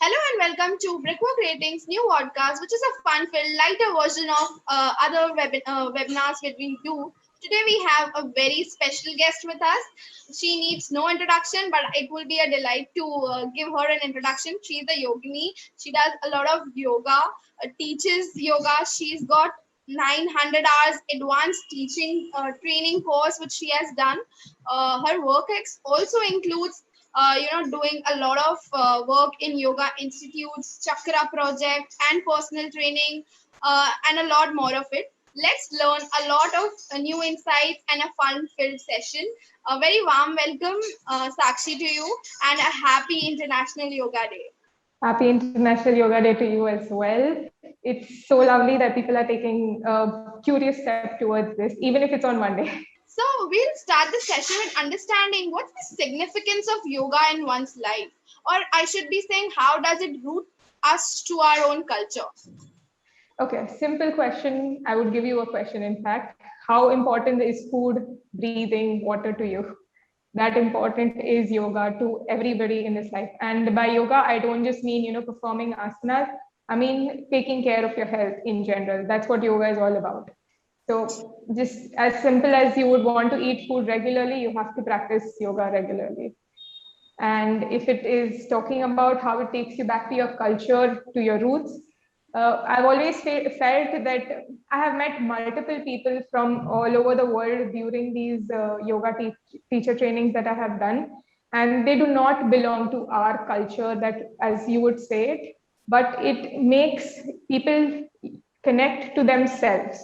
Hello and welcome to Brickwork Ratings new podcast, which is a fun-filled, lighter version of other webinars that we do. Today we have a very special guest with us. She needs no introduction, but it will be a delight to give her an introduction. She's a yogini. She does a lot of yoga, teaches yoga. She's got 900 hours advanced teaching training course which she has done. Her work also includes doing a lot of work in yoga institutes, chakra project, and personal training, and a lot more of it. Let's learn a lot of new insights and a fun-filled session. A very warm welcome, Sakshi, to you, and a happy International Yoga Day. Happy International Yoga Day to you as well. It's so lovely that people are taking a curious step towards this, even if it's on Monday. So we'll start the session with understanding what's the significance of yoga in one's life, or I should be saying, how does it root us to our own culture? Okay, simple question. I would give you a question, in fact. How important is food, breathing, water to you? That important is yoga to everybody in this life. And by yoga, I don't just mean, performing asanas. I mean, taking care of your health in general. That's what yoga is all about. So just as simple as you would want to eat food regularly, you have to practice yoga regularly. And if it is talking about how it takes you back to your culture, to your roots, I've always felt that I have met multiple people from all over the world during these yoga teacher trainings that I have done. And they do not belong to our culture, that as you would say it, but it makes people connect to themselves.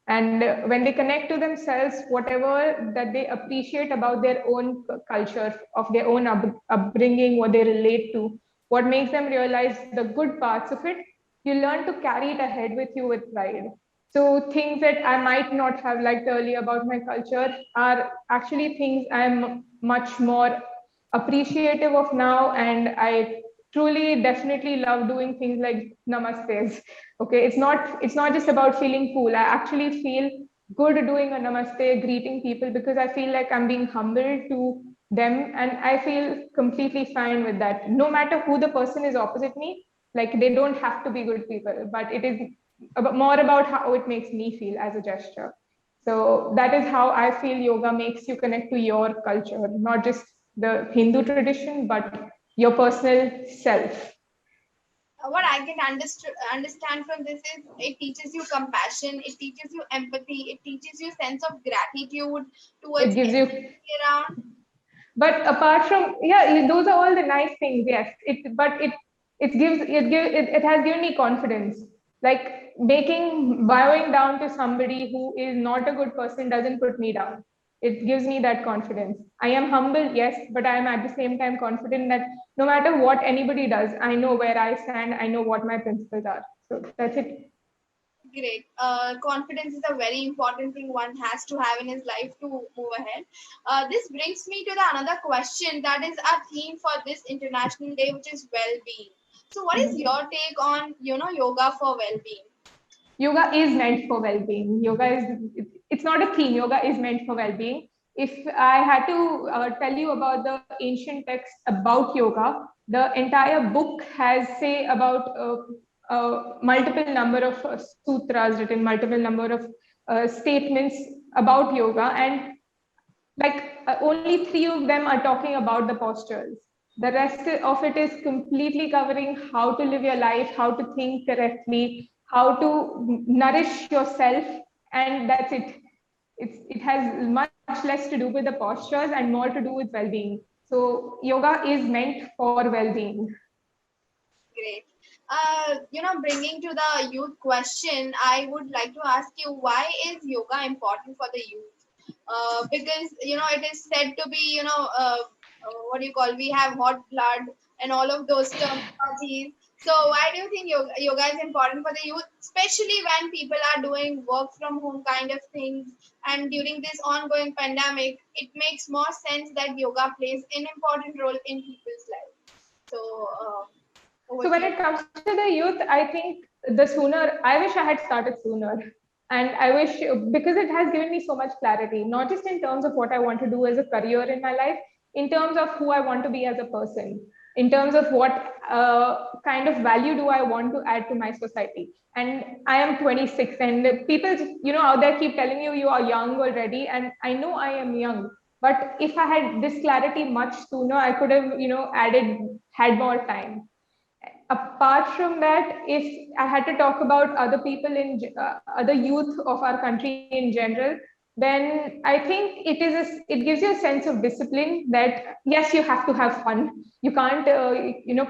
And when they connect to themselves, whatever that they appreciate about their own culture, of their own upbringing, what they relate to, what makes them realize the good parts of it, you learn to carry it ahead with you with pride. So things that I might not have liked earlier about my culture are actually things I'm much more appreciative of now, and I truly definitely love doing things like namastes. Okay, it's not just about feeling cool. I actually feel good doing a namaste, greeting people, because I feel like I'm being humble to them, and I feel completely fine with that. No matter who the person is opposite me, like they don't have to be good people, but it is more about how it makes me feel as a gesture. So that is how I feel yoga makes you connect to your culture, not just the Hindu tradition, but your personal self. What I can understand from this is it teaches you compassion, it teaches you empathy, it teaches you sense of gratitude It towards gives you, everything around. but apart from, yeah, those are all the nice things, yes. It has given me confidence. Like bowing down to somebody who is not a good person doesn't put me down. It gives me that confidence. I am humble, yes, but I am at the same time confident that no matter what anybody does, I know where I stand, I know what my principles are. So that's it. Great. Confidence is a very important thing one has to have in his life to move ahead. This brings me to the another question that is our theme for this International Day, which is well-being. So, what is your take on yoga for well-being? Yoga is meant for well-being. It's not a theme. Yoga is meant for well-being. If I had to tell you about the ancient text about yoga, the entire book has say about multiple number of sutras written, multiple number of statements about yoga, and like only three of them are talking about the postures. The rest of it is completely covering how to live your life, how to think correctly, how to nourish yourself, and that's it. It has much less to do with the postures and more to do with well-being. So yoga is meant for well-being. Great. Bringing to the youth question, I would like to ask you, why is yoga important for the youth? Because it is said to be what do you call, we have hot blood and all of those terminologies. So why do you think yoga is important for the youth, especially when people are doing work from home kind of things, and during this ongoing pandemic, it makes more sense that yoga plays an important role in people's life. So over So to when you. it comes to the youth, I think the sooner, I wish I had started sooner. And I wish, because it has given me so much clarity, not just in terms of what I want to do as a career in my life, in terms of who I want to be as a person. in terms of what kind of value do I want to add to my society. And I am 26, and people, out there keep telling you are young already, and I know I am young. But if I had this clarity much sooner, I could have, had more time. Apart from that, if I had to talk about other people other youth of our country in general, then I think it gives you a sense of discipline that yes, you have to have fun. You can't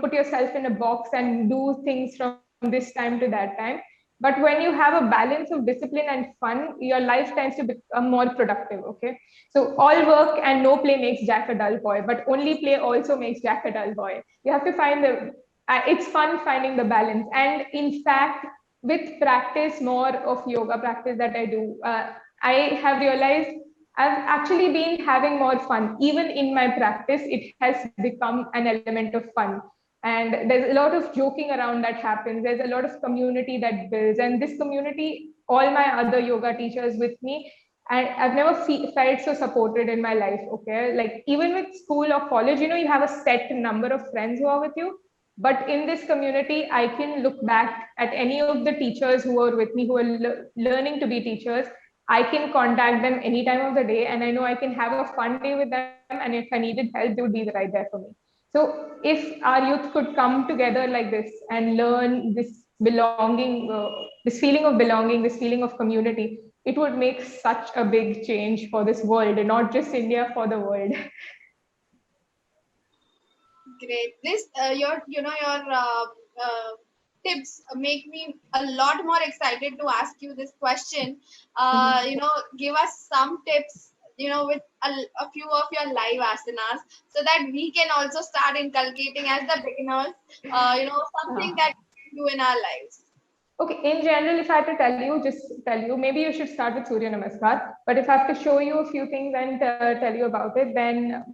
put yourself in a box and do things from this time to that time. But when you have a balance of discipline and fun, your life tends to become more productive. Okay, so all work and no play makes Jack a dull boy, but only play also makes Jack a dull boy. You have to find it's fun finding the balance. And in fact, with practice, more of yoga practice that I do, I have realized I've actually been having more fun. Even in my practice, it has become an element of fun. And there's a lot of joking around that happens. There's a lot of community that builds. And this community, all my other yoga teachers with me, I've never felt so supported in my life. Okay. Like even with school or college, you have a set number of friends who are with you. But in this community, I can look back at any of the teachers who are with me, who are learning to be teachers. I can contact them any time of the day, and I know I can have a fun day with them. And if I needed help, they would be right there for me. So, if our youth could come together like this and learn this belonging, this feeling of belonging, this feeling of community, it would make such a big change for this world, and not just India, for the world. Great. This tips make me a lot more excited to ask you this question. Give us some tips, with a few of your live asanas, so that we can also start inculcating as the beginners, something that we do in our lives. Okay, in general, if I had to tell you, maybe you should start with Surya Namaskar. But if I have to show you a few things and tell you about it, then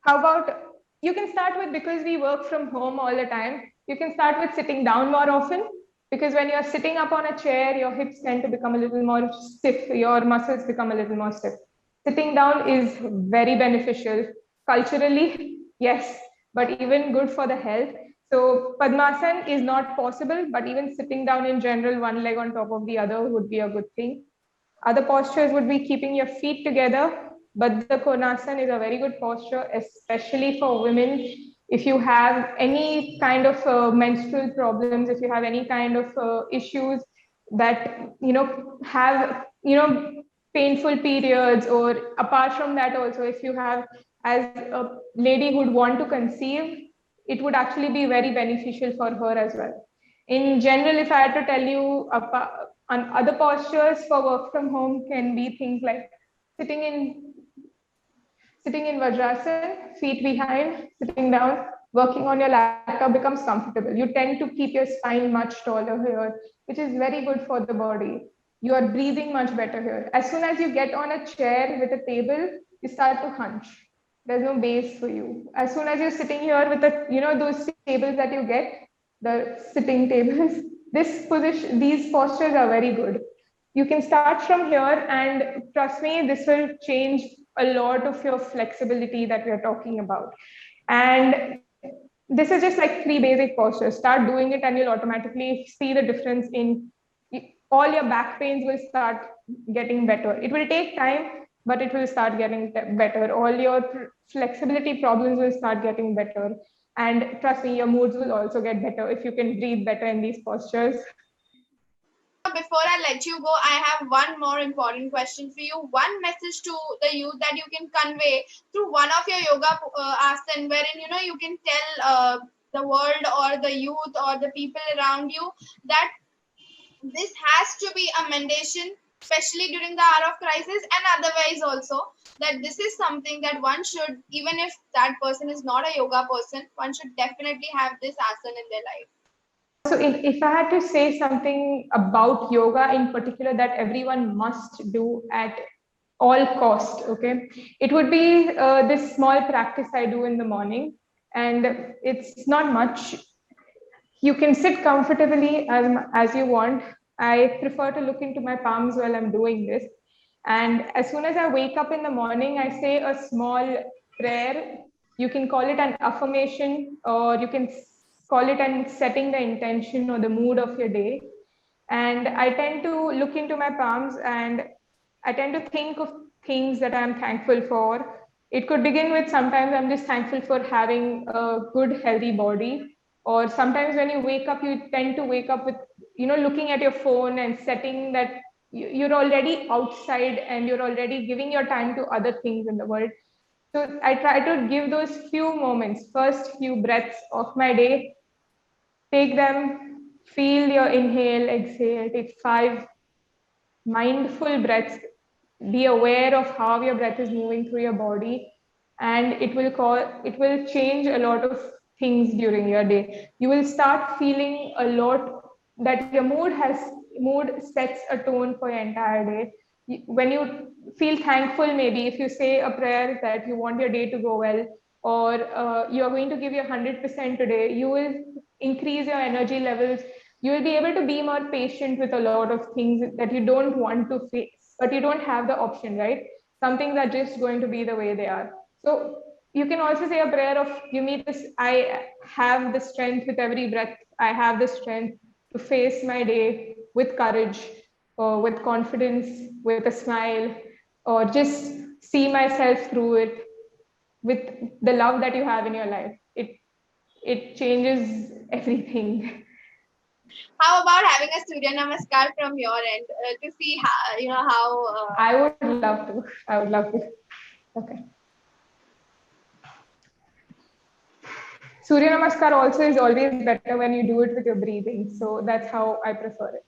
how about you can start with, because we work from home all the time, you can start with sitting down more often, because when you're sitting up on a chair, your hips tend to become a little more stiff, your muscles become a little more stiff. Sitting down is very beneficial culturally, yes, but even good for the health. So Padmasana is not possible, but even sitting down in general, one leg on top of the other would be a good thing. Other postures would be keeping your feet together. Baddha Konasana is a very good posture, especially for women. If you have any kind of menstrual problems, if you have any kind of issues that have painful periods, or apart from that also, if you have, as a lady who would want to conceive, it would actually be very beneficial for her as well. In general, if I had to tell you, on other postures for work from home can be things like sitting in Vajrasana, feet behind, sitting down, working on your laptop becomes comfortable. You tend to keep your spine much taller here, which is very good for the body. You are breathing much better here. As soon as you get on a chair with a table, you start to hunch. There's no base for you. As soon as you're sitting here with those tables that you get, the sitting tables, these postures are very good. You can start from here, and trust me, this will change a lot of your flexibility that we are talking about. And this is just like 3 basic postures. Start doing it and you'll automatically see the difference in all your back pains will start getting better. It will take time, but it will start getting better. All your flexibility problems will start getting better. And trust me, your moods will also get better if you can breathe better in these postures. Before I let you go, I have one more important question for you. One message to the youth that you can convey through one of your yoga asana, wherein you can tell the world or the youth or the people around you that this has to be a mandation, especially during the hour of crisis, and otherwise also, that this is something that one should, even if that person is not a yoga person, one should definitely have this asana in their life. So if I had to say something about yoga in particular that everyone must do at all cost, okay, it would be this small practice I do in the morning. And it's not much. You can sit comfortably as you want. I prefer to look into my palms while I'm doing this. And as soon as I wake up in the morning, I say a small prayer You can call it an affirmation, or you can call it an setting the intention or the mood of your day. And I tend to look into my palms, and I tend to think of things that I'm thankful for. It could begin with, sometimes I'm just thankful for having a good, healthy body. Or sometimes when you wake up, you tend to wake up with, looking at your phone and setting that you're already outside and you're already giving your time to other things in the world. So I try to give those few moments, first few breaths of my day, take them, feel your inhale, exhale, take 5 mindful breaths, be aware of how your breath is moving through your body, and it will change a lot of things during your day. You will start feeling a lot that your mood sets a tone for your entire day. When you feel thankful, maybe if you say a prayer that you want your day to go well, or you are going to give your 100% today, you will increase your energy levels. You will be able to be more patient with a lot of things that you don't want to face, but you don't have the option, right? Some things are just going to be the way they are. So you can also say a prayer of, give me this, I have the strength with every breath. I have the strength to face my day with courage, or with confidence, with a smile, or just see myself through it with the love that you have in your life. It changes everything. How about having a Surya Namaskar from your end to see how, how. I would love to. I would love to. Okay. Surya Namaskar also is always better when you do it with your breathing. So that's how I prefer it.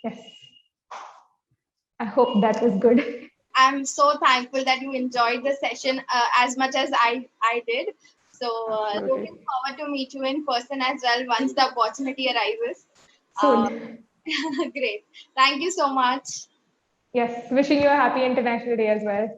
Yes. I hope that was good. I'm so thankful that you enjoyed the session as much as I did. So Absolutely. looking forward to meet you in person as well once the opportunity arises. Uh, Soon. Great. Thank you so much. Yes. Wishing you a happy International Day as well.